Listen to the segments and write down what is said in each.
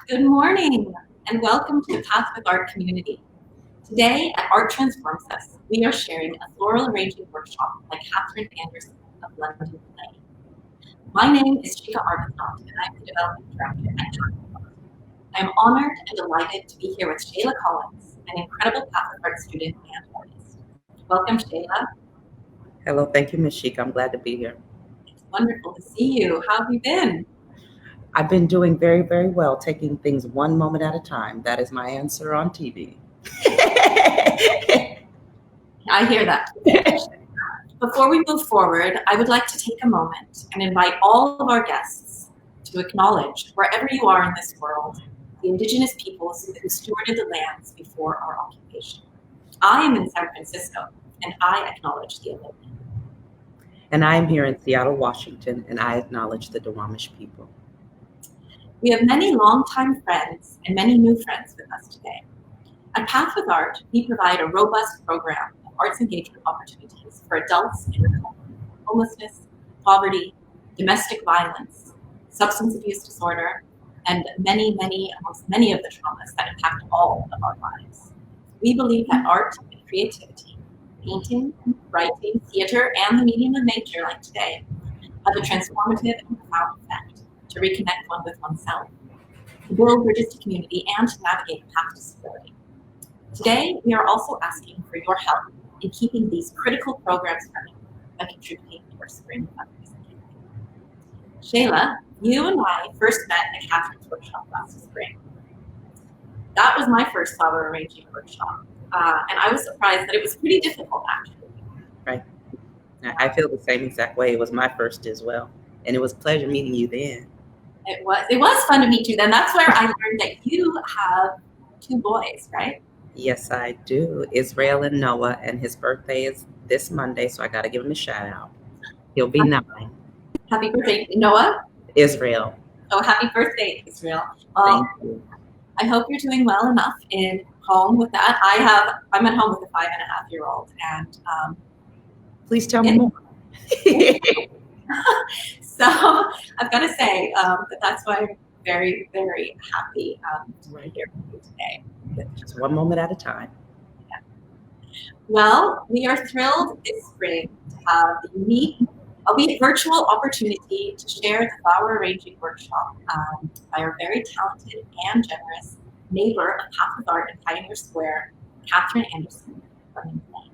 Good morning and welcome to the Path with Art community. Today at Art Transforms Us, we are sharing a floral arranging workshop by Katherine Anderson of London Play. My name is Chica Arbuthnot and I'm the Development Director at Katherine. I am honored and delighted to be here with Shayla Collins, an incredible Path with Art student and artist. Welcome, Shayla. Hello, thank you, Ms. Sheik. I'm glad to be here. It's wonderful to see you. How have you been? I've been doing very, very well, taking things one moment at a time. That is my answer on TV. I hear that. Before we move forward, I would like to take a moment and invite all of our guests to acknowledge, wherever you are in this world, the indigenous peoples who stewarded the lands before our occupation. I am in San Francisco, and I acknowledge the Aloha. And I am here in Seattle, Washington, and I acknowledge the Duwamish people. We have many longtime friends and many new friends with us today. At Path with Art, we provide a robust program of arts engagement opportunities for adults in recovery, homelessness, poverty, domestic violence, substance abuse disorder, and many of the traumas that impact all of our lives. We believe that art and creativity, painting, writing, theater, and the medium of nature like today, have a transformative and profound effect to reconnect one with oneself, to build bridges to community, and to navigate a path to stability. Today, we are also asking for your help in keeping these critical programs running by contributing to our spring fundraising campaign. Shayla, you and I first met at Katherine's workshop last spring. That was my first flower arranging workshop, and I was surprised that it was pretty difficult, actually. Right. I feel the same exact way. It was my first as well. And it was a pleasure meeting you then. It was fun to meet you then. That's where I learned that you have two boys, right? Yes, I do. Israel and Noah, and his birthday is this Monday, so I got to give him a shout out. He'll be 9. Happy birthday, Noah. Israel. Oh, happy birthday, Israel. Thank you. I hope you're doing well enough in home with that. I'm at home with a 5.5-year-old, and please tell me more. So I've got to say that's why I'm very, very happy to be here with you today. Just one moment at a time. Yeah. Well, we are thrilled this spring to have the unique, albeit virtual, opportunity to share the flower arranging workshop by our very talented and generous neighbor of Path with Art in Pioneer Square, Katherine Anderson from Play.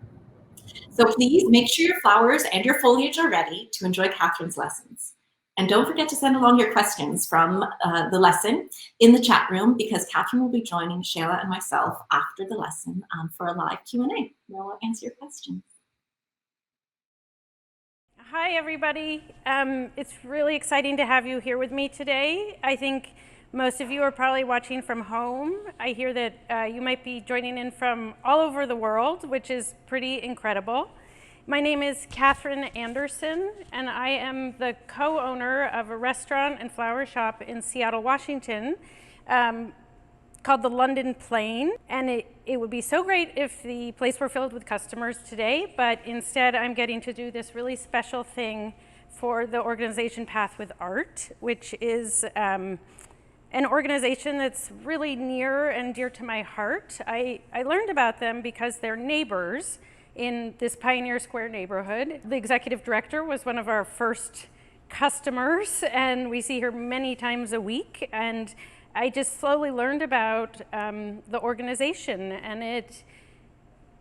So please make sure your flowers and your foliage are ready to enjoy Katherine's lessons. And don't forget to send along your questions from the lesson in the chat room, because Katherine will be joining Shayla and myself after the lesson for a live Q&A. We'll answer your questions. Hi, everybody. It's really exciting to have you here with me today. I think most of you are probably watching from home. I hear that you might be joining in from all over the world, which is pretty incredible. My name is Katherine Anderson, and I am the co-owner of a restaurant and flower shop in Seattle, Washington, called the London Plain. And it would be so great if the place were filled with customers today, but instead I'm getting to do this really special thing for the organization Path with Art, which is an organization that's really near and dear to my heart. I learned about them because they're neighbors in this Pioneer Square neighborhood. The executive director was one of our first customers, and we see her many times a week. And I just slowly learned about the organization, and it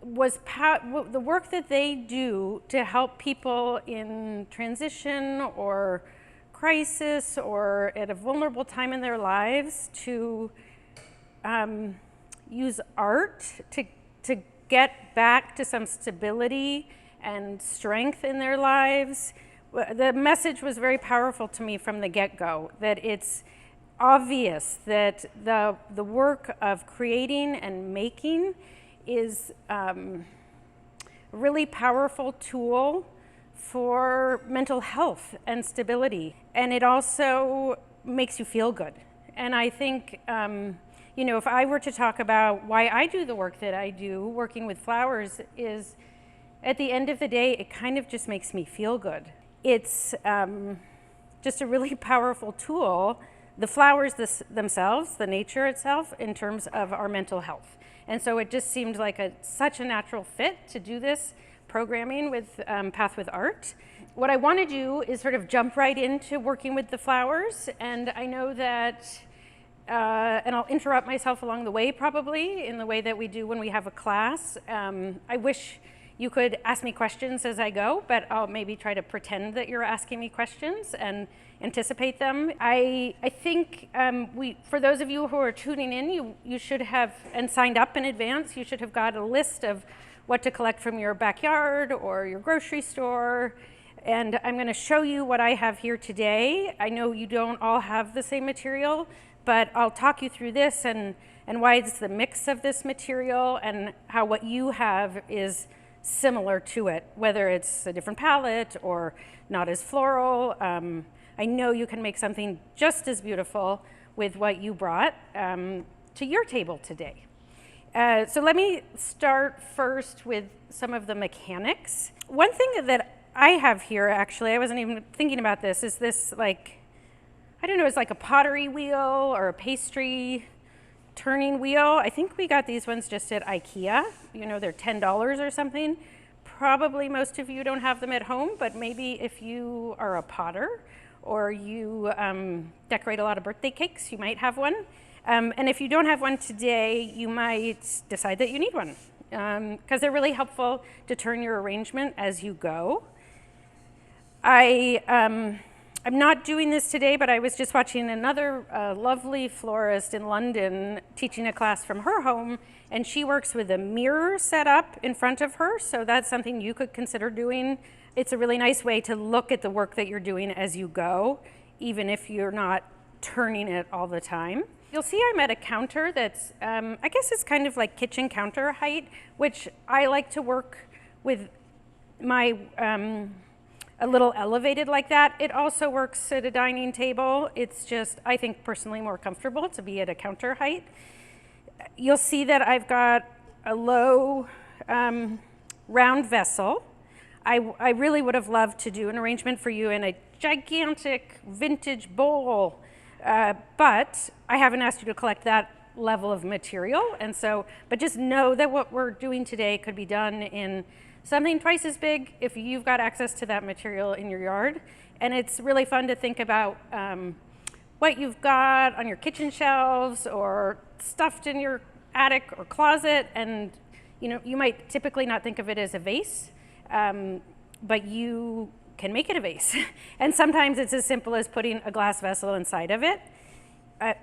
was the work that they do to help people in transition or crisis or at a vulnerable time in their lives to use art to get back to some stability and strength in their lives. The message was very powerful to me from the get-go, that it's obvious that the work of creating and making is a really powerful tool for mental health and stability. And it also makes you feel good. And I think, you know, if I were to talk about why I do the work that I do, working with flowers, is at the end of the day, it kind of just makes me feel good. It's just a really powerful tool the flowers themselves, the nature itself, in terms of our mental health. And so it just seemed like such a natural fit to do this programming with Path with Art. What I want to do is sort of jump right into working with the flowers, and I know that, and I'll interrupt myself along the way probably in the way that we do when we have a class. I wish you could ask me questions as I go, but I'll maybe try to pretend that you're asking me questions and anticipate them. I think for those of you who are tuning in, you should have, and signed up in advance, you should have got a list of what to collect from your backyard or your grocery store. And I'm going to show you what I have here today. I know you don't all have the same material, but I'll talk you through this and why it's the mix of this material and how what you have is similar to it, whether it's a different palette or not as floral. I know you can make something just as beautiful with what you brought to your table today. So let me start first with some of the mechanics. One thing that I have here, actually, I wasn't even thinking about this, is this like, I don't know, it's like a pottery wheel or a pastry turning wheel. I think we got these ones just at IKEA. You know, they're $10 or something. Probably most of you don't have them at home, but maybe if you are a potter or you decorate a lot of birthday cakes, you might have one. And if you don't have one today, you might decide that you need one because they're really helpful to turn your arrangement as you go. I'm not doing this today, but I was just watching another lovely florist in London teaching a class from her home, and she works with a mirror set up in front of her, so that's something you could consider doing. It's a really nice way to look at the work that you're doing as you go, even if you're not turning it all the time. You'll see I'm at a counter that's, I guess it's kind of like kitchen counter height, which I like to work with my a little elevated like that. It also works at a dining table. It's just, I think personally more comfortable to be at a counter height. You'll see that I've got a low round vessel. I really would have loved to do an arrangement for you in a gigantic vintage bowl, but I haven't asked you to collect that level of material. And so, but just know that what we're doing today could be done in something twice as big if you've got access to that material in your yard. And it's really fun to think about what you've got on your kitchen shelves or stuffed in your attic or closet. And you know, you might typically not think of it as a vase, but you can make it a vase. And sometimes it's as simple as putting a glass vessel inside of it.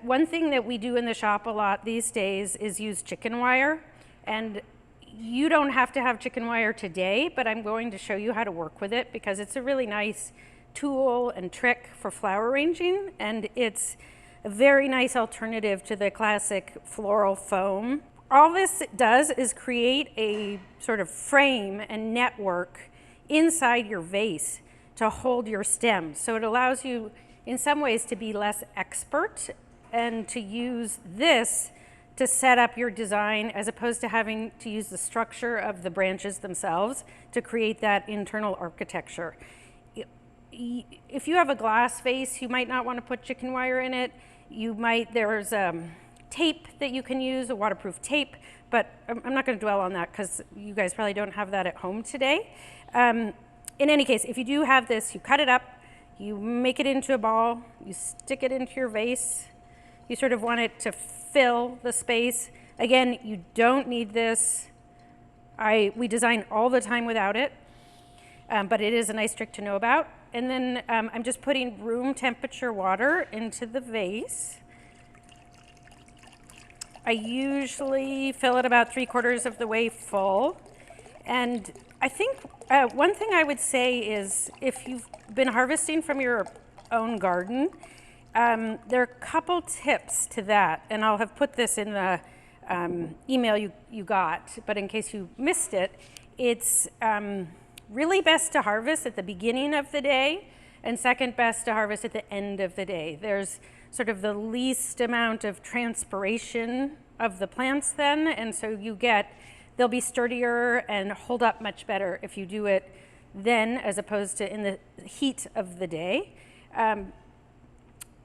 One thing that we do in the shop a lot these days is use chicken wire. And you don't have to have chicken wire today, but I'm going to show you how to work with it because it's a really nice tool and trick for flower arranging, and it's a very nice alternative to the classic floral foam. All this does is create a sort of frame and network inside your vase to hold your stems. So it allows you in some ways to be less expert and to use this to set up your design as opposed to having to use the structure of the branches themselves to create that internal architecture. If you have a glass vase, you might not want to put chicken wire in it. There's tape that you can use, a waterproof tape, but I'm not going to dwell on that because you guys probably don't have that at home today. In any case, if you do have this, you cut it up, you make it into a ball, you stick it into your vase. You sort of want it to fill the space. Again, you don't need this. We design all the time without it, but it is a nice trick to know about. And then I'm just putting room temperature water into the vase. I usually fill it about 3/4 of the way full. And I think one thing I would say is if you've been harvesting from your own garden, there are a couple tips to that, and I'll have put this in the email you got, but in case you missed it, it's really best to harvest at the beginning of the day, and second best to harvest at the end of the day. There's sort of the least amount of transpiration of the plants then, and so they'll be sturdier and hold up much better if you do it then as opposed to in the heat of the day.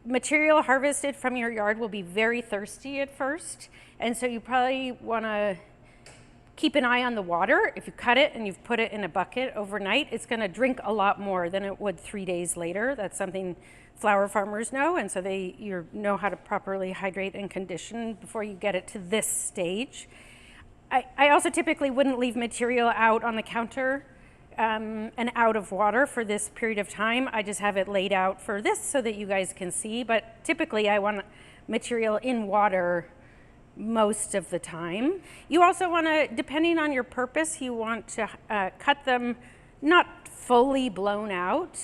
material harvested from your yard will be very thirsty at first, and so you probably want to keep an eye on the water. If you cut it and you've put it in a bucket overnight, it's going to drink a lot more than it would 3 days later. That's something flower farmers know, and so you know how to properly hydrate and condition before you get it to this stage. I also typically wouldn't leave material out on the counter and out of water for this period of time. I just have it laid out for this so that you guys can see, but typically I want material in water most of the time. You also want to, depending on your purpose, you want to cut them not fully blown out.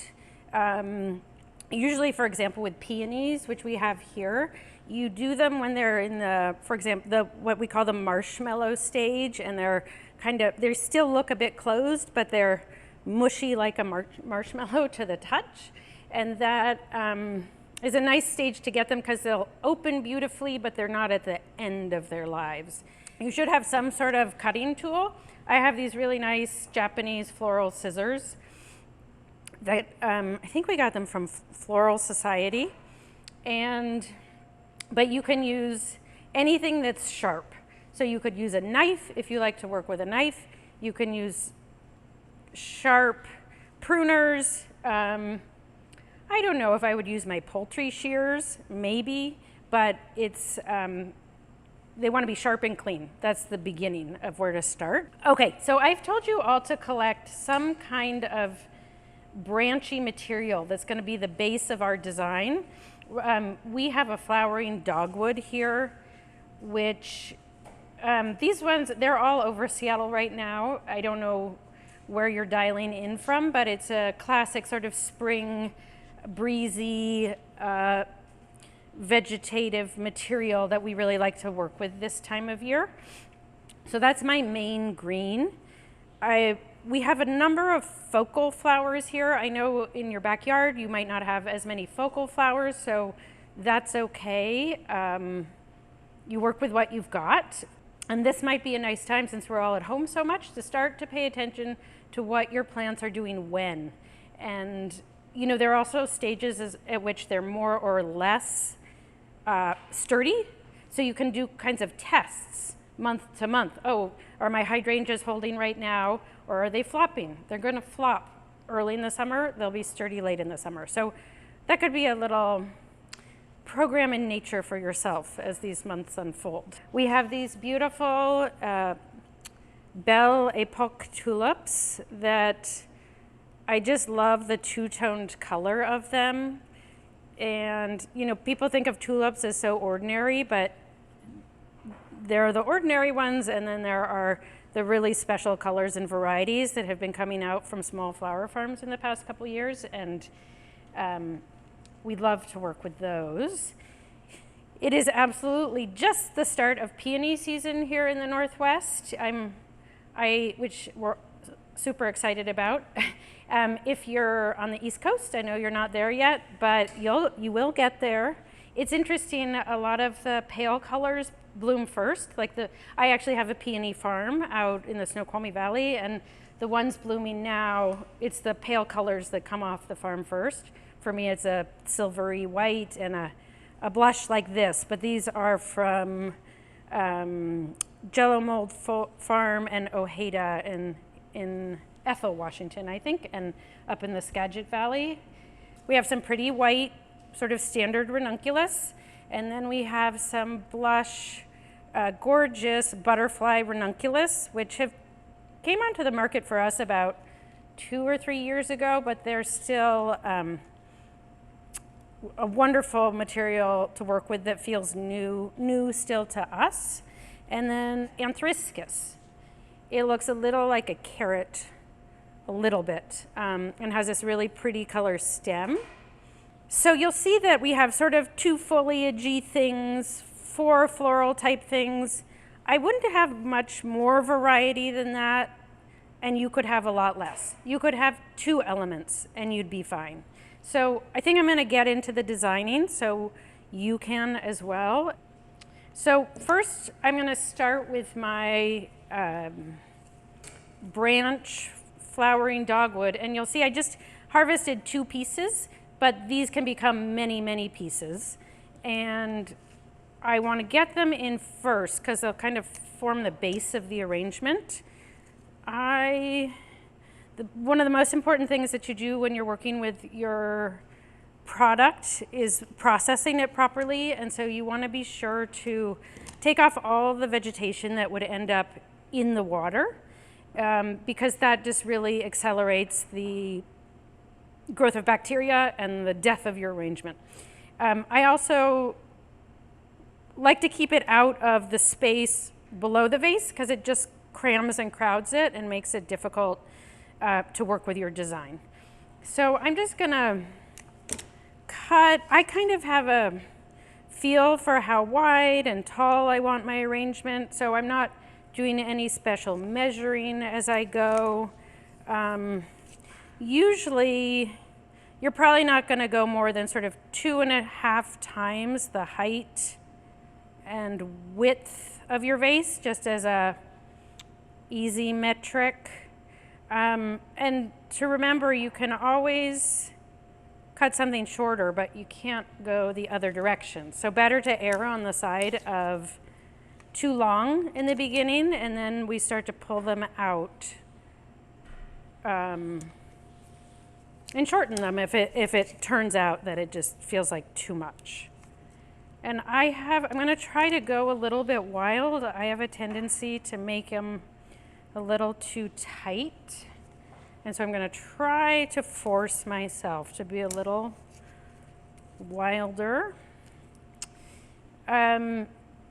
Usually, for example, with peonies, which we have here, you do them when they're in the, for example, what we call the marshmallow stage, and they still look a bit closed, but they're mushy like a marshmallow to the touch. And that is a nice stage to get them because they'll open beautifully, but they're not at the end of their lives. You should have some sort of cutting tool. I have these really nice Japanese floral scissors that I think we got them from Floral Society. But you can use anything that's sharp. So you could use a knife if you like to work with a knife. You can use sharp pruners. I don't know if I would use my poultry shears, maybe, but it's, they want to be sharp and clean. That's the beginning of where to start. Okay, so I've told you all to collect some kind of branchy material that's going to be the base of our design. We have a flowering dogwood here, which these ones, they're all over Seattle right now. I don't know where you're dialing in from, but it's a classic sort of spring, breezy, vegetative material that we really like to work with this time of year. So that's my main green. We have a number of focal flowers here. I know in your backyard you might not have as many focal flowers, so that's okay. You work with what you've got. And this might be a nice time, since we're all at home so much, to start to pay attention to what your plants are doing when. And you know, there are also stages at which they're more or less sturdy. So you can do kinds of tests month to month. Oh, are my hydrangeas holding right now, or are they flopping? They're going to flop early in the summer. They'll be sturdy late in the summer. So that could be a little program in nature for yourself as these months unfold. We have these beautiful Belle Epoque tulips that I just love the two-toned color of them. And you know, people think of tulips as so ordinary, but there are the ordinary ones, and then there are the really special colors and varieties that have been coming out from small flower farms in the past couple years, and we'd love to work with those. It is absolutely just the start of peony season here in the Northwest, which we're super excited about. If you're on the East Coast, I know you're not there yet, but you will get there. It's interesting, a lot of the pale colors bloom first. I actually have a peony farm out in the Snoqualmie Valley, and the ones blooming now, it's the pale colors that come off the farm first. For me, it's a silvery white and a blush like this, but these are from Jello Mold Farm and Ojeda in Ethel, Washington, I think, and up in the Skagit Valley. We have some pretty white, sort of standard ranunculus, and then we have some blush, gorgeous butterfly ranunculus, which came onto the market for us about 2 or 3 years ago, but they're still a wonderful material to work with that feels new still to us. And then anthryscus. It looks a little like a carrot, a little bit, and has this really pretty color stem. So you'll see that we have sort of 2 foliagey things, 4 floral type things. I wouldn't have much more variety than that, and you could have a lot less. You could have 2 elements and you'd be fine. So I think I'm going to get into the designing so you can as well. So first I'm going to start with my branch flowering dogwood, and you'll see I just harvested 2 pieces. but these can become many, many pieces. And I want to get them in first because they'll kind of form the base of the arrangement. One of the most important things that you do when you're working with your product is processing it properly, and so you want to be sure to take off all the vegetation that would end up in the water, because that just really accelerates the growth of bacteria and the death of your arrangement. I also like to keep it out of the space below the vase because it just crams and crowds it and makes it difficult to work with your design. So I'm just gonna cut. I kind of have a feel for how wide and tall I want my arrangement, so I'm not doing any special measuring as I go. Usually you're probably not going to go more than sort of 2.5 times the height and width of your vase, just as a easy metric. And to remember, you can always cut something shorter, but you can't go the other direction. So better to err on the side of too long in the beginning, and then we start to pull them out and shorten them if it turns out that it just feels like too much. And I'm going to try to go a little bit wild. I have a tendency to make them a little too tight. And so I'm going to try to force myself to be a little wilder.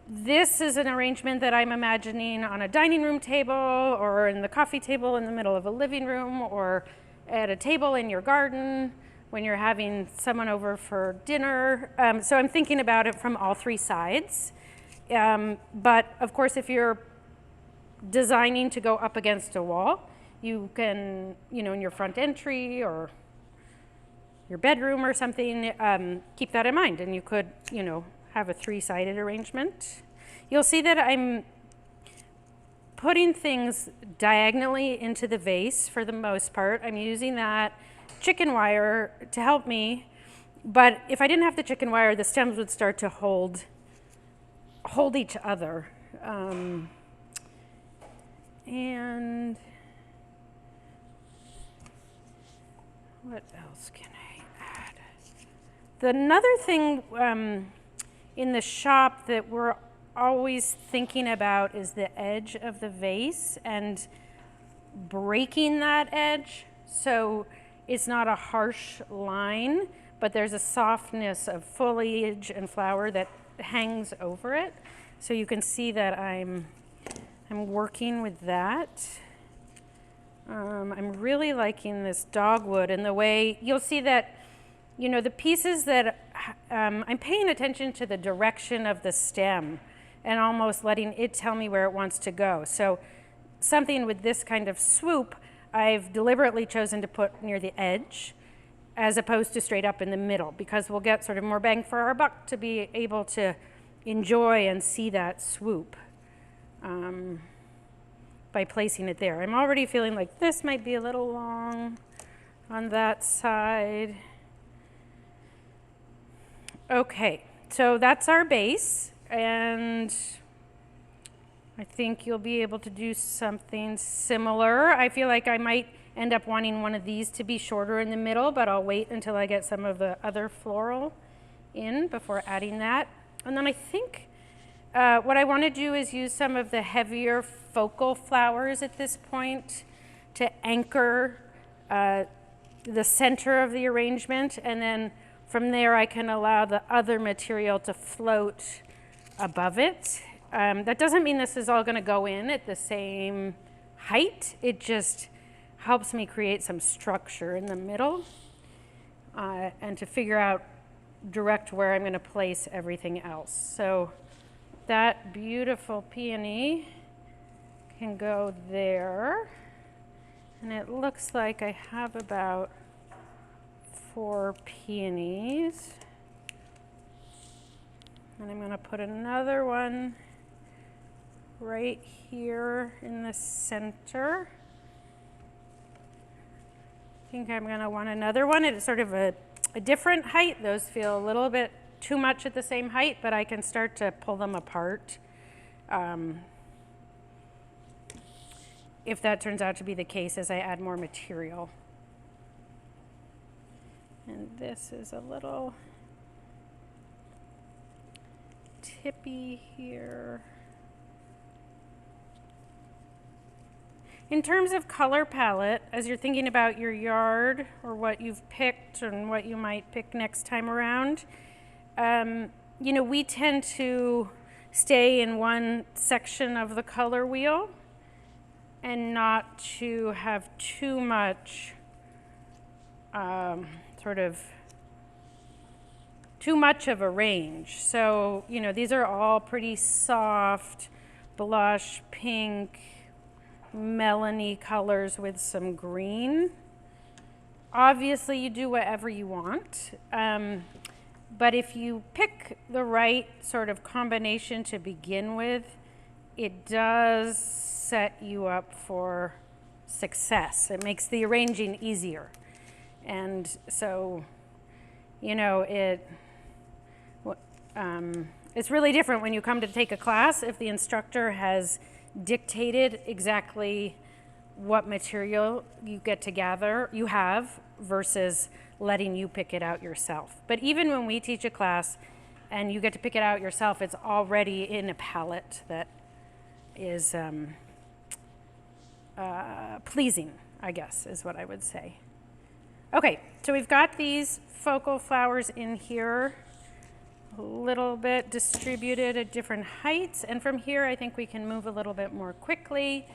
This is an arrangement that I'm imagining on a dining room table or in the coffee table in the middle of a living room or at a table in your garden when you're having someone over for dinner. So I'm thinking about it from all three sides. But of course, if you're designing to go up against a wall, you can, in your front entry or your bedroom or something, keep that in mind. And you could, have a 3-sided arrangement. You'll see that I'm putting things diagonally into the vase for the most part. I'm using that chicken wire to help me, but if I didn't have the chicken wire, the stems would start to hold each other. And what else can I add? Another thing in the shop that we're always thinking about is the edge of the vase and breaking that edge so it's not a harsh line, but there's a softness of foliage and flower that hangs over it. So you can see that I'm working with that. I'm really liking this dogwood and the way you'll see that, the pieces that I'm paying attention to the direction of the stem and almost letting it tell me where it wants to go. So something with this kind of swoop, I've deliberately chosen to put near the edge as opposed to straight up in the middle, because we'll get sort of more bang for our buck to be able to enjoy and see that swoop by placing it there. I'm already feeling like this might be a little long on that side. Okay, so that's our base, and I think you'll be able to do something similar. I feel like I might end up wanting one of these to be shorter in the middle, but I'll wait until I get some of the other floral in before adding that. And then I think what I want to do is use some of the heavier focal flowers at this point to anchor the center of the arrangement, and then from there I can allow the other material to float above it. That doesn't mean this is all going to go in at the same height. It just helps me create some structure in the middle and to figure out direct where I'm going to place everything else. So that beautiful peony can go there. And it looks like I have about 4 peonies. And I'm going to put another one right here in the center. I think I'm going to want another one. It's sort of a a different height. Those feel a little bit too much at the same height, but I can start to pull them apart if that turns out to be the case as I add more material. And this is a little tippy here. In terms of color palette, as you're thinking about your yard or what you've picked and what you might pick next time around, you know, we tend to stay in one section of the color wheel and not to have too much too much of a range. So, you know, these are all pretty soft, blush, pink, melony colors with some green. Obviously, you do whatever you want, but if you pick the right sort of combination to begin with, it does set you up for success. It makes the arranging easier. And so, you know, it's really different when you come to take a class if the instructor has dictated exactly what material you get to gather, you have, versus letting you pick it out yourself. But even when we teach a class and you get to pick it out yourself, it's already in a palette that is pleasing, I guess, is what I would say. Okay, so we've got these focal flowers in here, a little bit distributed at different heights, and from here I think we can move a little bit more quickly.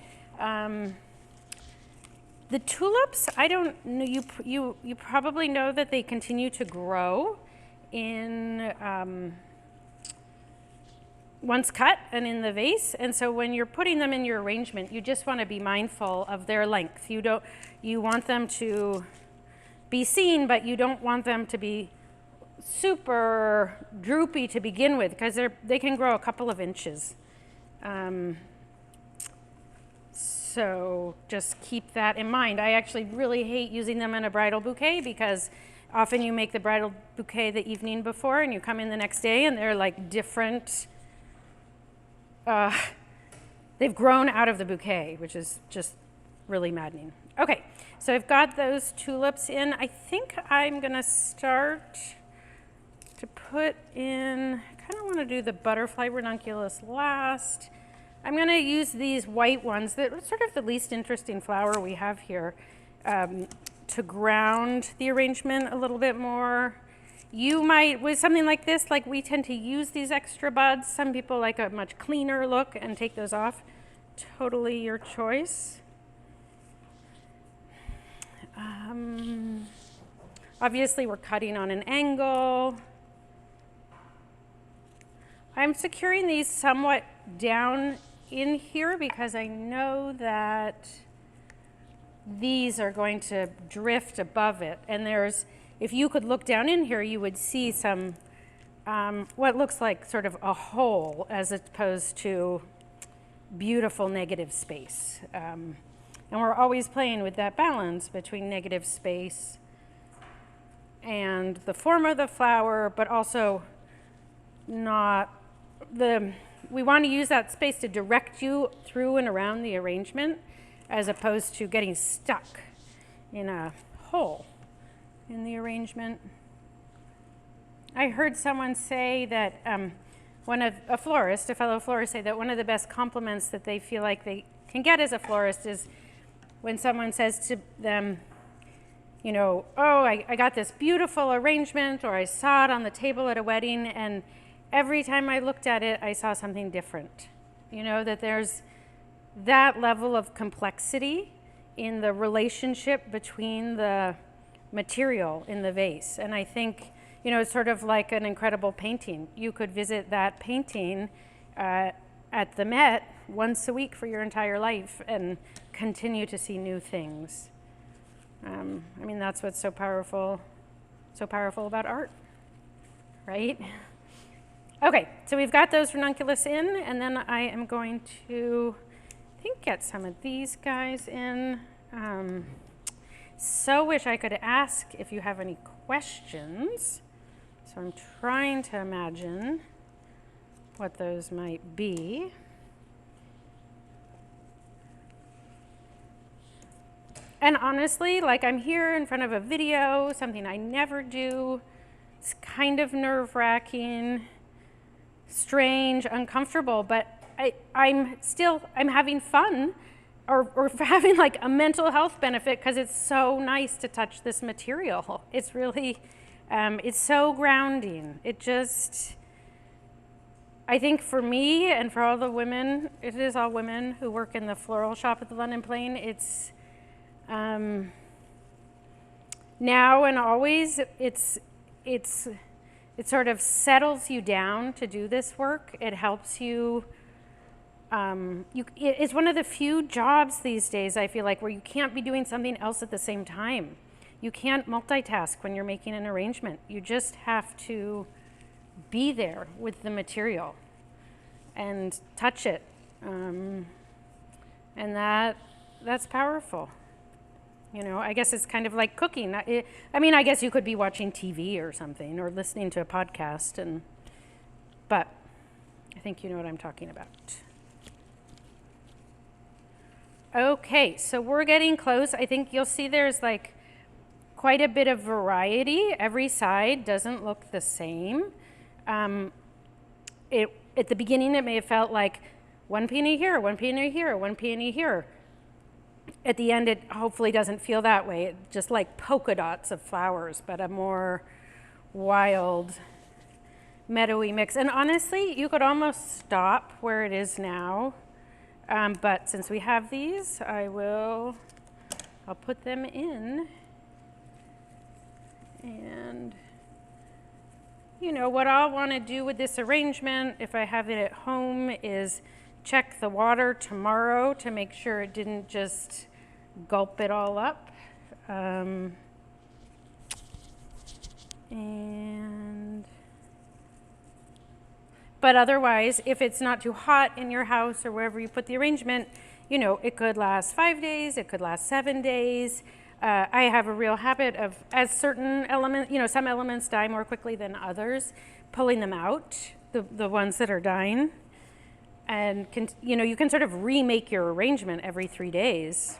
The tulips, I don't know, you probably know that they continue to grow in once cut and in the vase, and so when you're putting them in your arrangement, you just want to be mindful of their length. You want them to be seen, but you don't want them to be super droopy to begin with, because they can grow a couple of inches. So just keep that in mind. I actually really hate using them in a bridal bouquet, because often you make the bridal bouquet the evening before and you come in the next day and they're like different. They've grown out of the bouquet, which is just really maddening. Okay, so I've got those tulips in. I think I'm gonna start to put in, I kind of want to do the butterfly ranunculus last. I'm going to use these white ones that are sort of the least interesting flower we have here to ground the arrangement a little bit more. You might, with something like this, like we tend to use these extra buds. Some people like a much cleaner look and take those off. Totally your choice. Obviously we're cutting on an angle. I'm securing these somewhat down in here because I know that these are going to drift above it. And if you could look down in here, you would see some, what looks like sort of a hole as opposed to beautiful negative space. And we're always playing with that balance between negative space and the form of the flower, but also not we want to use that space to direct you through and around the arrangement, as opposed to getting stuck in a hole in the arrangement. I heard someone say that a fellow florist say that one of the best compliments that they feel like they can get as a florist is when someone says to them, you know, oh, I got this beautiful arrangement, or I saw it on the table at a wedding, and every time I looked at it, I saw something different. You know, that there's that level of complexity in the relationship between the material in the vase. And I think, you know, it's sort of like an incredible painting. You could visit that painting at the Met once a week for your entire life and continue to see new things. I mean, that's what's so powerful about art, right? Okay, so we've got those ranunculus in, and then I am going to, I think, get some of these guys in. So wish I could ask if you have any questions. So I'm trying to imagine what those might be. And honestly, like, I'm here in front of a video, something I never do. It's kind of nerve-wracking, strange, uncomfortable, but I'm having fun or having like a mental health benefit because it's so nice to touch this material. It's really, it's so grounding. It just, I think for me and for all the women, it is all women who work in the floral shop at the London Plain, it's, now and always, it sort of settles you down to do this work. It helps you, it's one of the few jobs these days, I feel like, where you can't be doing something else at the same time. You can't multitask when you're making an arrangement. You just have to be there with the material and touch it. And that's powerful. You know, I guess it's kind of like cooking. I mean, I guess you could be watching TV or something or listening to a podcast, but I think you know what I'm talking about. Okay, so we're getting close. I think you'll see there's like quite a bit of variety. Every side doesn't look the same. At the beginning, it may have felt like one peony here, one peony here, one peony here. At the end, it hopefully doesn't feel that way. It's just like polka dots of flowers, but a more wild, meadowy mix. And honestly, you could almost stop where it is now. But since we have these, I'll put them in. And, you know, what I'll want to do with this arrangement, if I have it at home, is check the water tomorrow to make sure it didn't just gulp it all up. But otherwise, if it's not too hot in your house or wherever you put the arrangement, you know, it could last 5 days, it could last 7 days. I have a real habit of, as certain elements, you know, some elements die more quickly than others, pulling them out, the ones that are dying. And, you know, you can sort of remake your arrangement every 3 days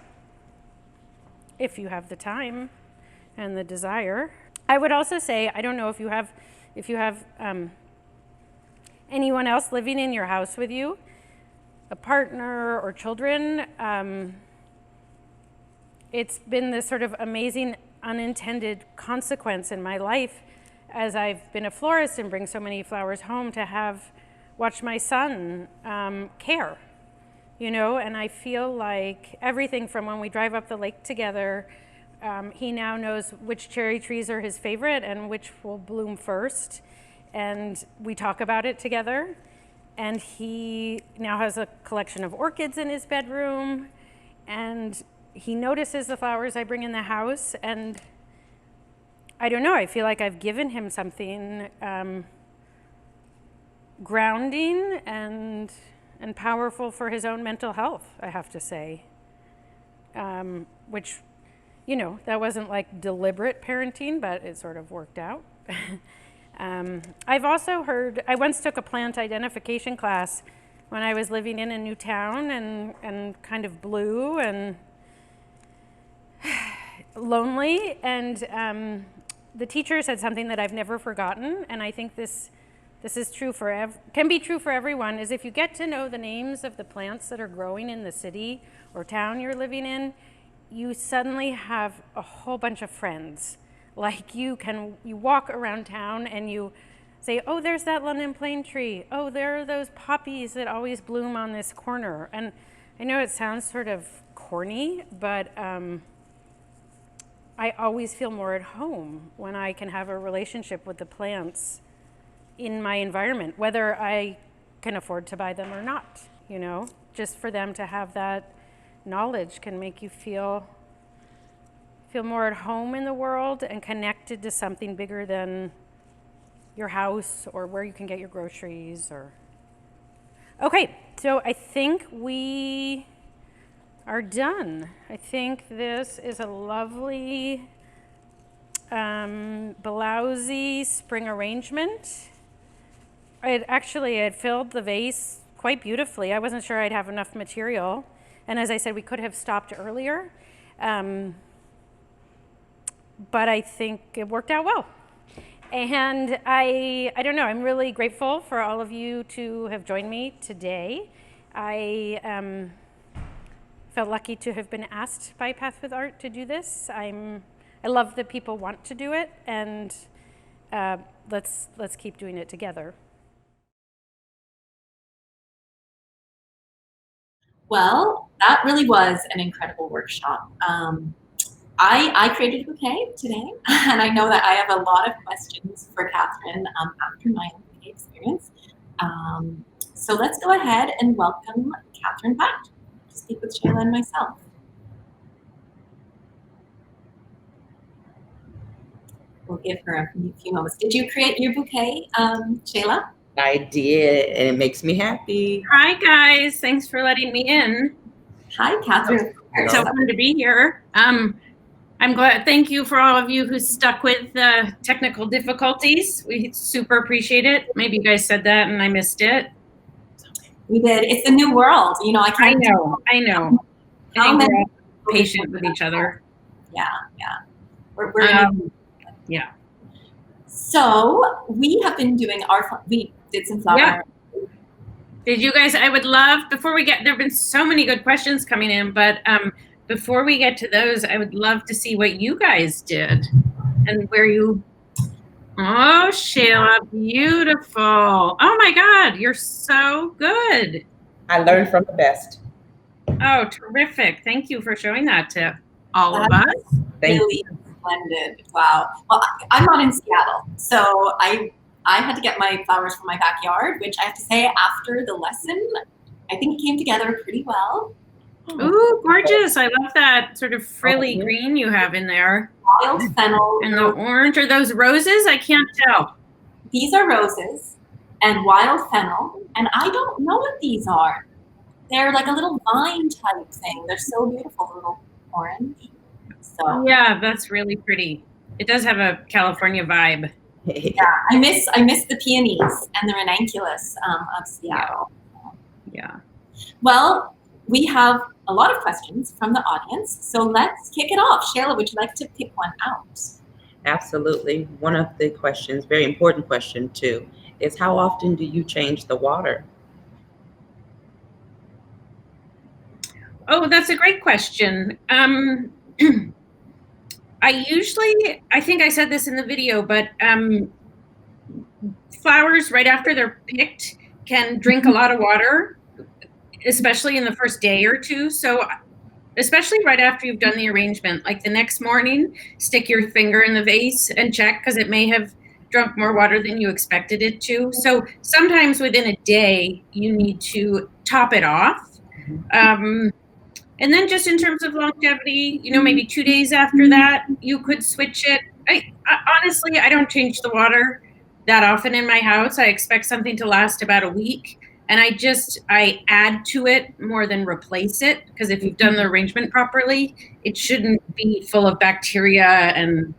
if you have the time and the desire. I would also say, I don't know if you have anyone else living in your house with you, a partner or children. It's been this sort of amazing unintended consequence in my life as I've been a florist and bring so many flowers home to watch my son care, you know, and I feel like everything from when we drive up the lake together, he now knows which cherry trees are his favorite and which will bloom first, and we talk about it together. And he now has a collection of orchids in his bedroom, and he notices the flowers I bring in the house, and I don't know, I feel like I've given him something grounding and powerful for his own mental health, I have to say. Which, you know, that wasn't like deliberate parenting, but it sort of worked out. I've also heard, I once took a plant identification class when I was living in a new town and kind of blue and lonely, and the teacher said something that I've never forgotten, and I think this is true can be true for everyone, is if you get to know the names of the plants that are growing in the city or town you're living in, you suddenly have a whole bunch of friends. Like you walk around town and you say, oh, there's that London Plain tree. Oh, there are those poppies that always bloom on this corner. And I know it sounds sort of corny, but I always feel more at home when I can have a relationship with the plants in my environment, whether I can afford to buy them or not, you know. Just for them to have that knowledge can make you feel more at home in the world and connected to something bigger than your house or where you can get your groceries or... Okay, so I think we are done. I think this is a lovely blousy spring arrangement. It filled the vase quite beautifully. I wasn't sure I'd have enough material. And as I said, we could have stopped earlier. But I think it worked out well. And I don't know, I'm really grateful for all of you to have joined me today. I felt lucky to have been asked by Path with Art to do this. I love that people want to do it, and let's keep doing it together. Well, that really was an incredible workshop. I created a bouquet today, and I know that I have a lot of questions for Katherine after my own bouquet experience. So let's go ahead and welcome Katherine back to speak with Shayla and myself. We'll give her a few moments. Did you create your bouquet, Shayla? I did, and it makes me happy. Hi, guys. Thanks for letting me in. Hi, Katherine. It's so fun to be here. I'm glad. Thank you for all of you who stuck with the technical difficulties. We super appreciate it. Maybe you guys said that and I missed it. We did. It's a new world. You know, I know. I think we're all patient with each other. Yeah. We're yeah. So we have been doing we did some flower. Yeah. Did you guys, I would love, there have been so many good questions coming in, but before we get to those, I would love to see what you guys did and oh, Shayla, beautiful. Oh my God, you're so good. I learned from the best. Oh, terrific. Thank you for showing that to all of us. Really splendid. Wow. Well, I'm not in Seattle, so I had to get my flowers from my backyard, which I have to say after the lesson, I think it came together pretty well. Ooh, gorgeous. I love that sort of frilly green you have in there. Wild fennel. And the orange. Are those roses? I can't tell. These are roses and wild fennel. And I don't know what these are. They're like a little vine type thing. They're so beautiful, little orange. So yeah, that's really pretty. It does have a California vibe. Yeah, I miss the peonies and the ranunculus of Seattle. Yeah. Well, we have a lot of questions from the audience, so let's kick it off. Shayla, would you like to pick one out? Absolutely. One of the questions, very important question too, is how often do you change the water? Oh, that's a great question. I think I said this in the video, but flowers right after they're picked can drink a lot of water, especially in the first day or two. So especially right after you've done the arrangement, like the next morning, stick your finger in the vase and check, because it may have drunk more water than you expected it to. So sometimes within a day, you need to top it off. And then just in terms of longevity, maybe 2 days after that, you could switch it. I honestly, I don't change the water that often in my house. I expect something to last about a week. And I add to it more than replace it, because if you've done the arrangement properly, it shouldn't be full of bacteria and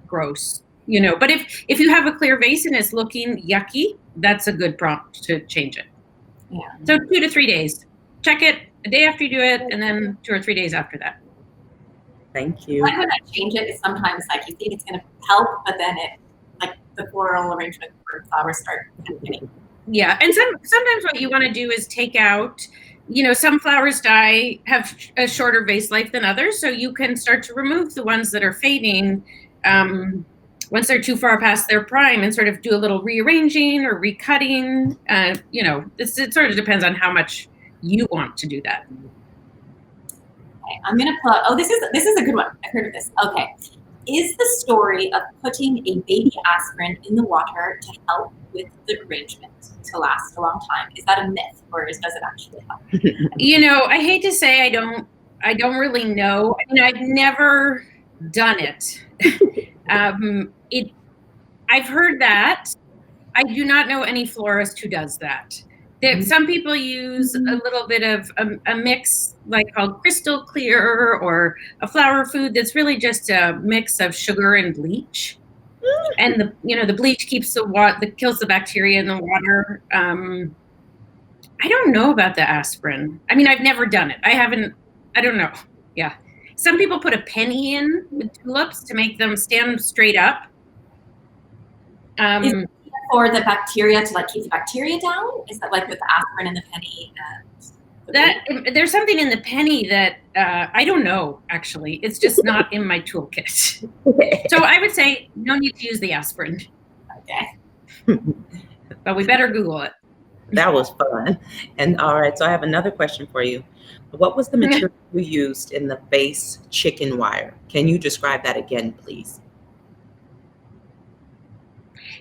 gross, But if you have a clear vase and it's looking yucky, that's a good prompt to change it. Yeah. So 2 to 3 days. Check it a day after you do it, and then 2 or 3 days after that. Thank you. When I change it, is sometimes like you think it's going to help, but then the floral arrangement for flowers start getting. Yeah, and sometimes what you want to do is take out, some flowers have a shorter vase life than others, so you can start to remove the ones that are fading once they're too far past their prime, and sort of do a little rearranging or recutting. It sort of depends on how much you want to do that. Okay, I'm gonna put. Oh, this is a good one. I've heard of this. Okay, is the story of putting a baby aspirin in the water to help with the arrangement to last a long time, is that a myth, or does it actually help? I hate to say I don't really know. I've never done it. I've heard that. I do not know any florist who does that. Some people use a little bbit of a mix like called crystal clear or a flower food that's really just a mix of sugar and bleach. And the bleach keeps kills the bacteria in the water. I don't know about the aspirin. I mean, I've never done it. I don't know. Yeah. Some people put a penny in with tulips to make them stand straight up. Is it for the bacteria to keep the bacteria down? Is that like with the aspirin and the penny? There's something in the penny that I don't know, actually. It's just not in my toolkit. So I would say no need to use the aspirin. Okay. But we better Google it. That was fun. And all right, so I have another question for you. What was the material you used in the vase chicken wire? Can you describe that again, please?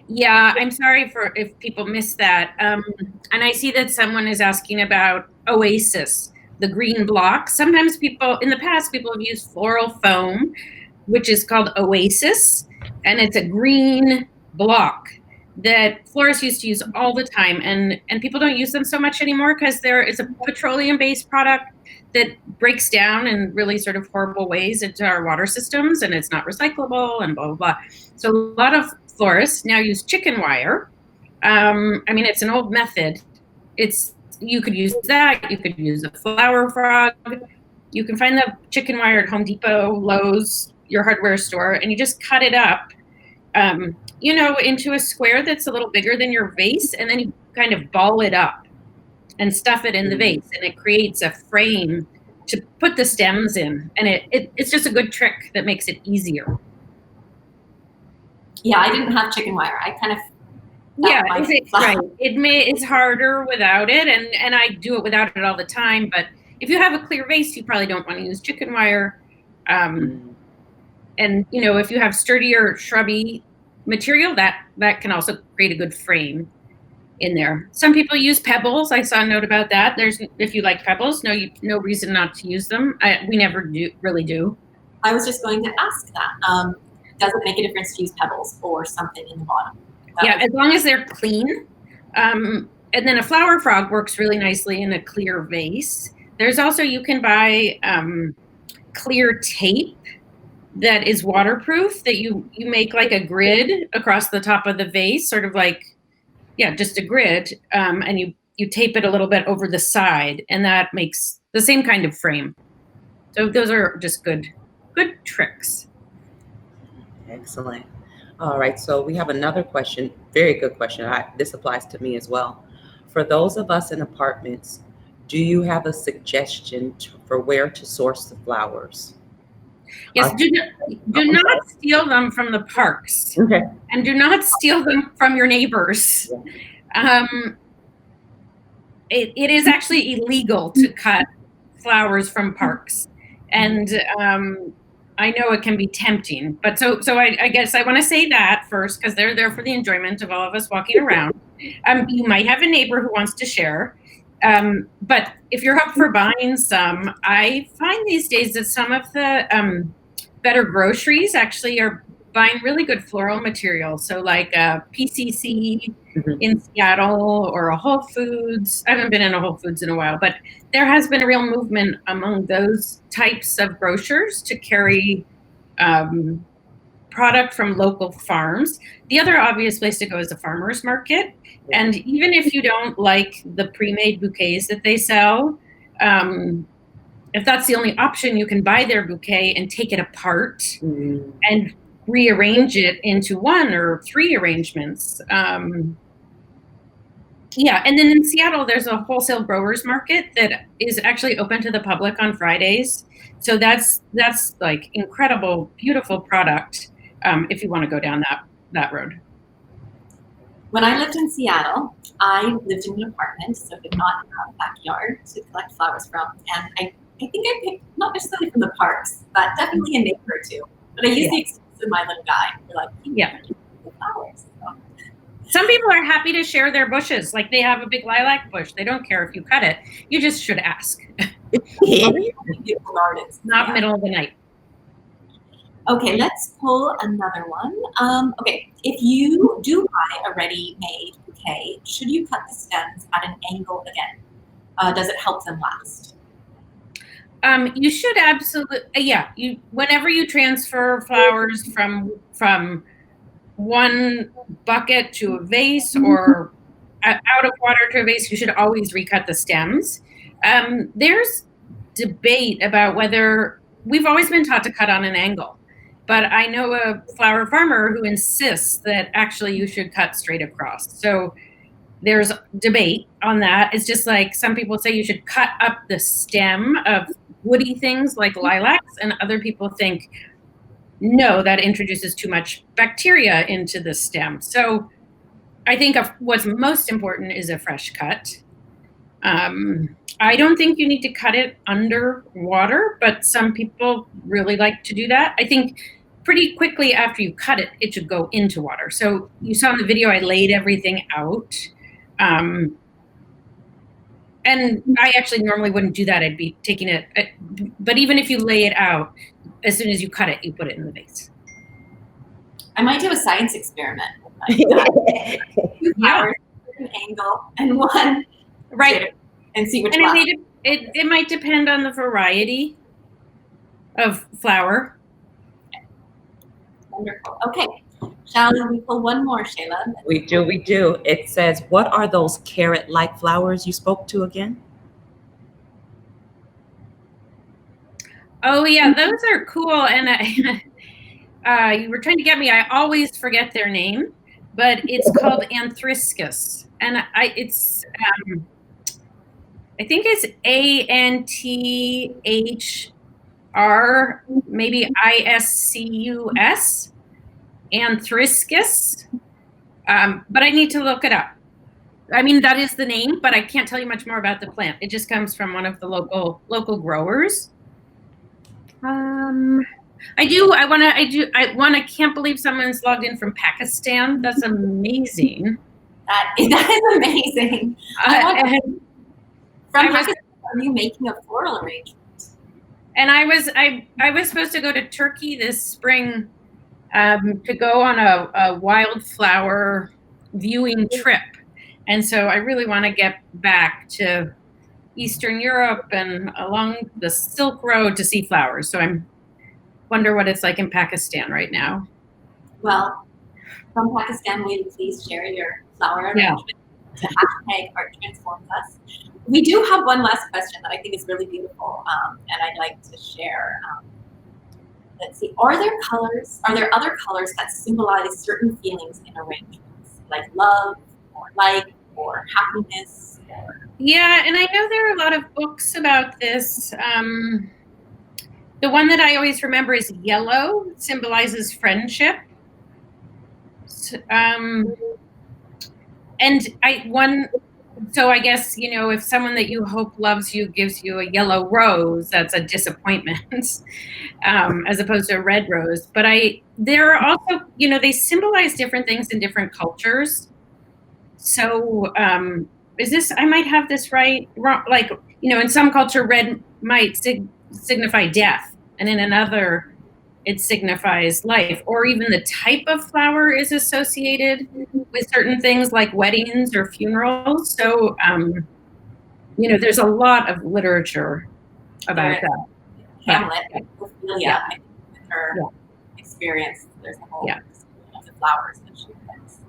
Yeah, I'm sorry if people missed that. And I see that someone is asking about Oasis, the green block. Sometimes in the past, people have used floral foam, which is called Oasis, and it's a green block that florists used to use all the time, and people don't use them so much anymore because it's a petroleum-based product that breaks down in really sort of horrible ways into our water systems, and it's not recyclable and blah, blah, blah. So a lot of florists now use chicken wire. I mean, it's an old method. You could use that. You could use a flower frog. You can find the chicken wire at Home Depot, Lowe's, your hardware store, and you just cut it up into a square that's a little bigger than your vase, and then you kind of ball it up and stuff it in the vase, and it creates a frame to put the stems in, and it's just a good trick that makes it easier. Yeah, I didn't have chicken wire. I kind of right. It's harder without it, and I do it without it all the time. But if you have a clear vase, you probably don't want to use chicken wire. And if you have sturdier, shrubby material, that can also create a good frame in there. Some people use pebbles. I saw a note about that. If you like pebbles, no reason not to use them. We never really do. I was just going to ask that. Does it make a difference to use pebbles or something in the bottom? As long as they're clean. And then a flower frog works really nicely in a clear vase. There's also, you can buy clear tape that is waterproof that you make like a grid across the top of the vase, sort of like, just a grid. And you tape it a little bit over the side, and that makes the same kind of frame. So those are just good tricks. Excellent. All right, so we have another question, very good question. This applies to me as well. For those of us in apartments, do you have a suggestion for where to source the flowers? Yes, do not steal them from the parks. Okay. And do not steal them from your neighbors. It is actually illegal to cut flowers from parks. And I know it can be tempting, but so I guess I want to say that first, because they're there for the enjoyment of all of us walking around. You might have a neighbor who wants to share, but if you're up for buying some, I find these days that some of the better groceries actually are buying really good floral material. So like a PCC in Seattle or a Whole Foods. I haven't been in a Whole Foods in a while, but there has been a real movement among those types of grocers to carry product from local farms. The other obvious place to go is the farmer's market. And even if you don't like the pre-made bouquets that they sell, if that's the only option, you can buy their bouquet and take it apart and rearrange it into 1 or 3 arrangements. And then in Seattle, there's a wholesale growers market that is actually open to the public on Fridays. So that's like incredible, beautiful product if you want to go down that road. When I lived in Seattle, I lived in an apartment, so did not have a backyard to collect flowers from. And I think I picked, not necessarily from the parks, but definitely a neighbor or two. But I used the excuse of my little guy. We're like, flowers. So. Some people are happy to share their bushes. Like they have a big lilac bush. They don't care if you cut it. You just should ask. Not middle of the night. Okay, let's pull another one. Okay, if you do buy a ready-made bouquet, should you cut the stems at an angle again? Does it help them last? You should absolutely, whenever you transfer flowers from one bucket to a vase or out of water to a vase, you should always recut the stems. There's debate about whether, we've always been taught to cut on an angle, but I know a flower farmer who insists that actually you should cut straight across. So there's debate on that. It's just like some people say you should cut up the stem of woody things like lilacs, and other people think, no, that introduces too much bacteria into the stem. So I think what's most important is a fresh cut. I don't think you need to cut it under water, but some people really like to do that. I think pretty quickly after you cut it, it should go into water. So you saw in the video, I laid everything out. And I actually normally wouldn't do that. I'd be taking it, but even if you lay it out, as soon as you cut it, you put it in the vase. I might do a science experiment with my 2 flowers, an angle, and one right, and see which one. one. It might depend on the variety of flower. Wonderful. Okay. Shall we pull one more, Shayla? We do. It says, what are those carrot-like flowers you spoke to again? Oh yeah, those are cool. And you were trying to get me. I always forget their name, but it's called anthryscus, and I think it's ANTHR, maybe ISCUS. Anthryscus, but I need to look it up. I mean, that is the name, but I can't tell you much more about the plant. It just comes from one of the local growers. I can't believe someone's logged in from Pakistan. That's amazing. That is amazing. From Pakistan, are you making a floral arrangement? And I was supposed to go to Turkey this spring to go on a wildflower viewing trip. And so I really want to get back to Eastern Europe and along the Silk Road to see flowers. So I wonder what it's like in Pakistan right now. Well, from Pakistan, will you please share your flower arrangement to #ArtTransformsUs? We do have one last question that I think is really beautiful, and I'd like to share. Let's see. Are there other colors that symbolize certain feelings in arrangements, like love, or like, or happiness? Yeah, and I know there are a lot of books about this. The one that I always remember is yellow. It symbolizes friendship. So I guess, if someone that you hope loves you gives you a yellow rose, that's a disappointment, as opposed to a red rose. But there are also, they symbolize different things in different cultures. So I might have this right, wrong, like, in some culture, red might signify death, and in another, it signifies life, or even the type of flower is associated with certain things like weddings or funerals. So, there's a lot of literature about that. Hamlet, I think with her experience, there's a whole of the flowers that she picks.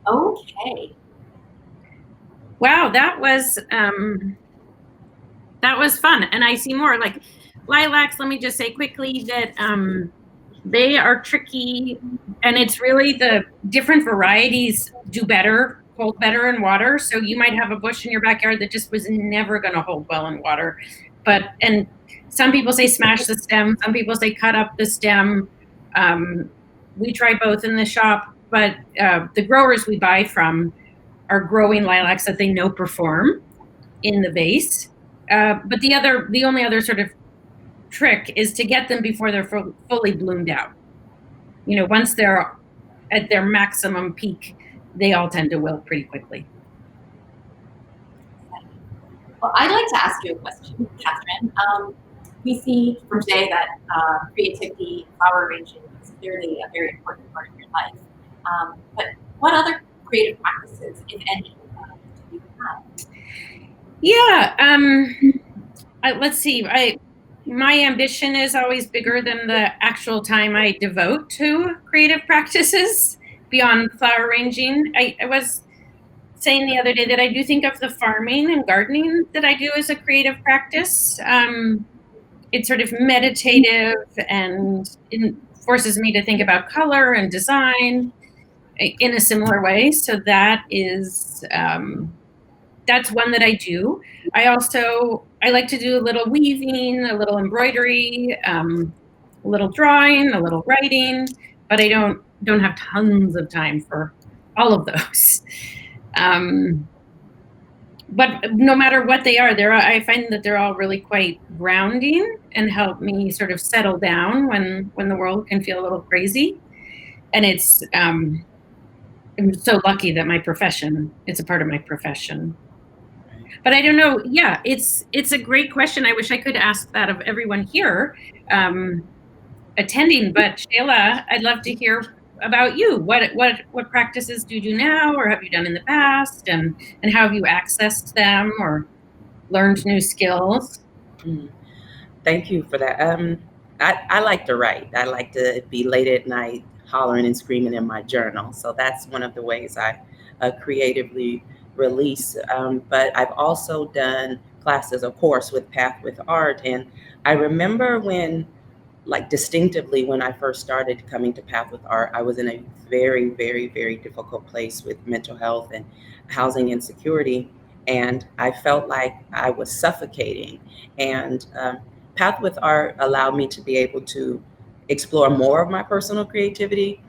Okay. Wow, that was fun, and I see more like lilacs. Let me just say quickly that they are tricky, and it's really the different varieties hold better in water. So you might have a bush in your backyard that just was never going to hold well in water. And some people say smash the stem, some people say cut up the stem. We try both in the shop, but the growers we buy from are growing lilacs that they know perform in the vase. But the only other sort of trick is to get them before they're fully bloomed out. Once they're at their maximum peak, they all tend to wilt pretty quickly. Well, I'd like to ask you a question, Katherine. We see from today that creativity, flower arranging is clearly a very important part of your life. But what other creative practices, if any, do you that? Yeah. Let's see. My ambition is always bigger than the actual time I devote to creative practices beyond flower arranging. I was saying the other day that I do think of the farming and gardening that I do as a creative practice. It's sort of meditative and it forces me to think about color and design in a similar way. So that is that's one that I do. I like to do a little weaving, a little embroidery, a little drawing, a little writing, but I don't have tons of time for all of those. But no matter what they are, I find that they're all really quite grounding and help me sort of settle down when the world can feel a little crazy. And I'm so lucky that it's a part of my profession. But I don't know. Yeah, it's a great question. I wish I could ask that of everyone here attending. But Shayla, I'd love to hear about you. What practices do you do now, or have you done in the past, and how have you accessed them or learned new skills? Thank you for that. I like to write. I like to be late at night hollering and screaming in my journal. So that's one of the ways I creatively release. But I've also done classes, of course, with Path with Art. And I remember distinctively when I first started coming to Path with Art, I was in a very, very, very difficult place with mental health and housing insecurity. And I felt like I was suffocating. And Path with Art allowed me to be able to explore more of my personal creativity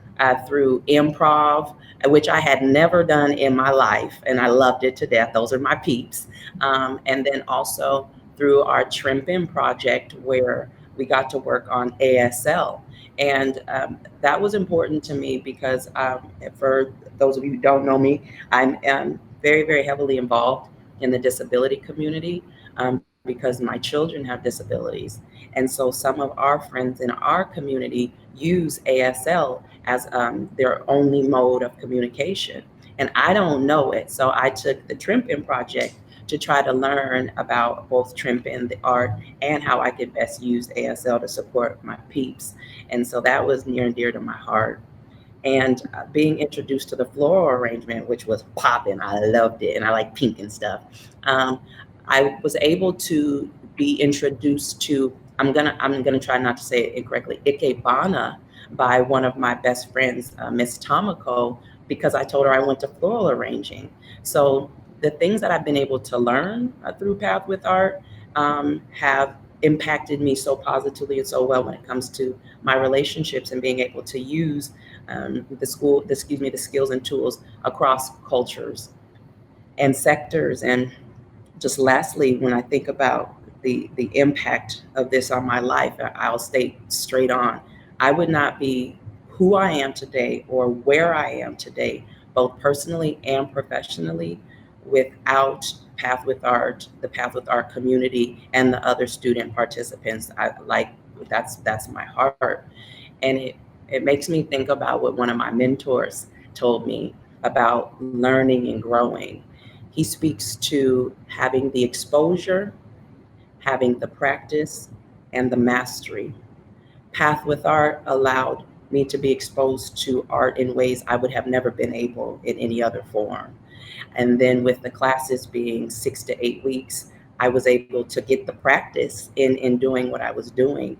through improv, which I had never done in my life, and I loved it to death. Those are my peeps. And then also through our Trimp In project, where we got to work on ASL. And that was important to me because for those of you who don't know me, I'm very, very heavily involved in the disability community because my children have disabilities. And so some of our friends in our community use ASL as their only mode of communication. And I don't know it. So I took the Trimp In project to try to learn about both Trimp In, the art, and how I could best use ASL to support my peeps. And so that was near and dear to my heart. And being introduced to the floral arrangement, which was popping, I loved it, and I like pink and stuff. I was able to be introduced to, I'm gonna try not to say it incorrectly, Ikebana, by one of my best friends, Miss Tomoko, because I told her I went to floral arranging. So the things that I've been able to learn through Path with Art have impacted me so positively and so well when it comes to my relationships and being able to use the skills and tools across cultures and sectors. And just lastly, when I think about the impact of this on my life, I'll state straight on, I would not be who I am today or where I am today, both personally and professionally, without Path with Art, the Path with Art community, and the other student participants. That's my heart. And it makes me think about what one of my mentors told me about learning and growing. He speaks to having the exposure, having the practice, and the mastery. Path with Art allowed me to be exposed to art in ways I would have never been able in any other form. And then with the classes being 6 to 8 weeks, I was able to get the practice in doing what I was doing.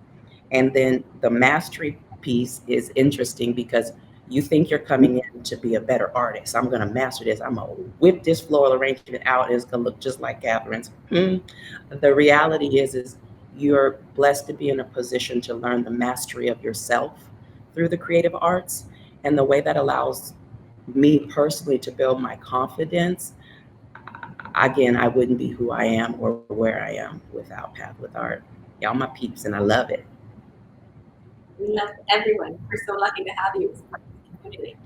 And then the mastery piece is interesting because you think you're coming in to be a better artist. I'm going to master this. I'm going to whip this floral arrangement out. And it's going to look just like Katherine's. The reality is you're blessed to be in a position to learn the mastery of yourself through the creative arts. And the way that allows me personally to build my confidence, again, I wouldn't be who I am or where I am without Path with Art. Y'all my peeps, and I love it. We love everyone. We're so lucky to have you as part of the community.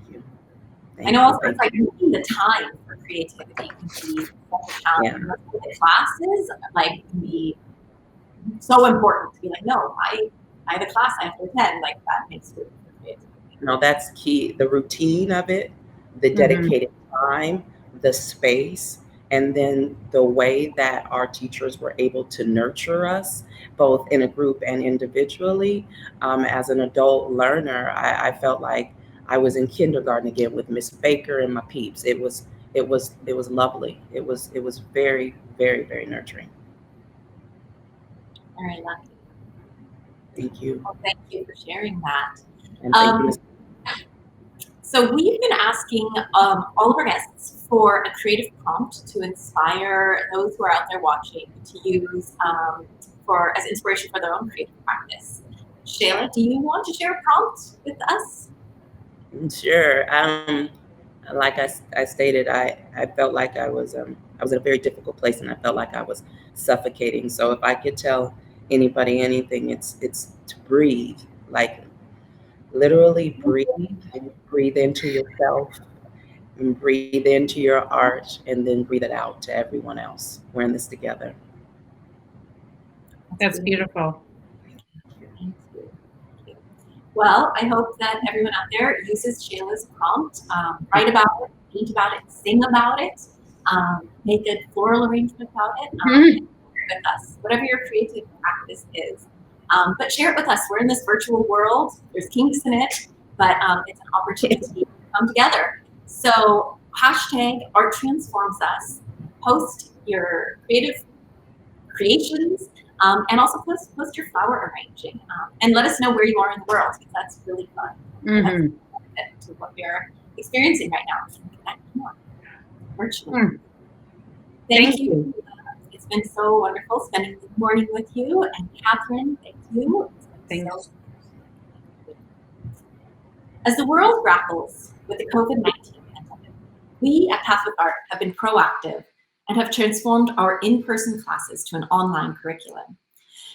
Thank I know you. also it's like making the time for creativity can be such a challenge. Yeah. The classes can be so important to be like, no, I have a class I have to attend. Like that makes room for creativity. No, that's key. The routine of it, the dedicated time, the space, And then the way that our teachers were able to nurture us, both in a group and individually, as an adult learner, I felt like I was in kindergarten again with Miss Baker and my peeps. It was lovely. It was very, very, very nurturing. Very lucky. Thank you. Well, thank you for sharing that. And thank you, Ms. So we've been asking all of our guests for a creative prompt to inspire those who are out there watching to use as inspiration for their own creative practice. Shayla, do you want to share a prompt with us? Sure. Like I stated, I felt like I was in a very difficult place, and I felt like I was suffocating. So if I could tell anybody anything, it's to breathe, like literally breathe, and breathe into yourself, and breathe into your art, and then breathe it out to everyone else. We're in this together. That's beautiful. Thank you. Well, I hope that everyone out there uses Shayla's prompt. Write about it, paint about it, sing about it, make a floral arrangement about it. With us, whatever your creative practice is. But share it with us. We're in this virtual world. There's kinks in it, but it's an opportunity to come together. So #ArtTransformsUs. Post your creative creations and also post your flower arranging. And let us know where you are in the world, because that's really fun. That's to what we're experiencing right now. Connect more virtually. Thank you. It's been so wonderful spending the morning with you. And Katherine, thank you. Thanks. As the world grapples with the COVID-19 pandemic, we at Path with Art have been proactive and have transformed our in-person classes to an online curriculum.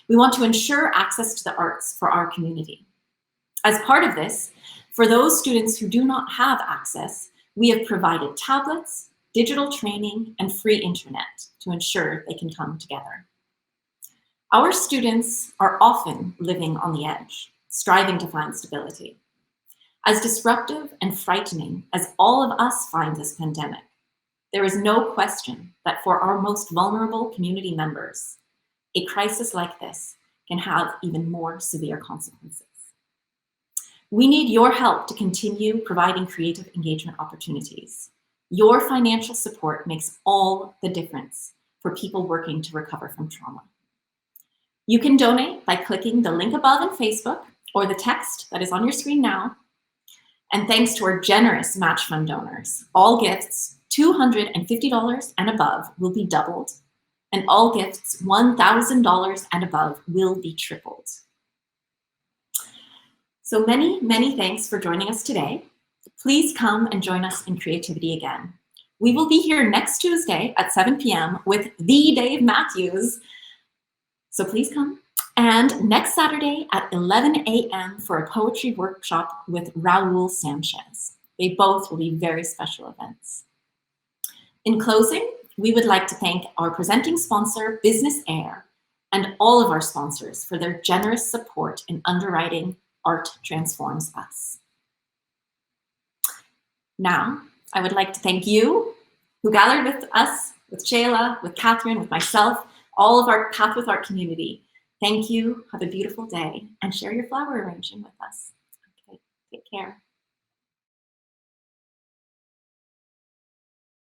We want to ensure access to the arts for our community. As part of this, for those students who do not have access, we have provided tablets, digital training, and free internet to ensure they can come together. Our students are often living on the edge, striving to find stability. As disruptive and frightening as all of us find this pandemic, there is no question that for our most vulnerable community members, a crisis like this can have even more severe consequences. We need your help to continue providing creative engagement opportunities. Your financial support makes all the difference for people working to recover from trauma. You can donate by clicking the link above in Facebook or the text that is on your screen now. And thanks to our generous match fund donors, all gifts $250 and above will be doubled, and all gifts $1,000 and above will be tripled. So many, many thanks for joining us today. Please come and join us in creativity again. We will be here next Tuesday at 7 p.m. with the Dave Matthews. So please come. And next Saturday at 11 a.m. for a poetry workshop with Raul Sanchez. They both will be very special events. In closing, we would like to thank our presenting sponsor, Business Air, and all of our sponsors for their generous support in underwriting Art Transforms Us. Now, I would like to thank you who gathered with us, with Shayla, with Katherine, with myself, all of our Path with Art community. Thank you, have a beautiful day, and share your flower arranging with us. Okay, take care.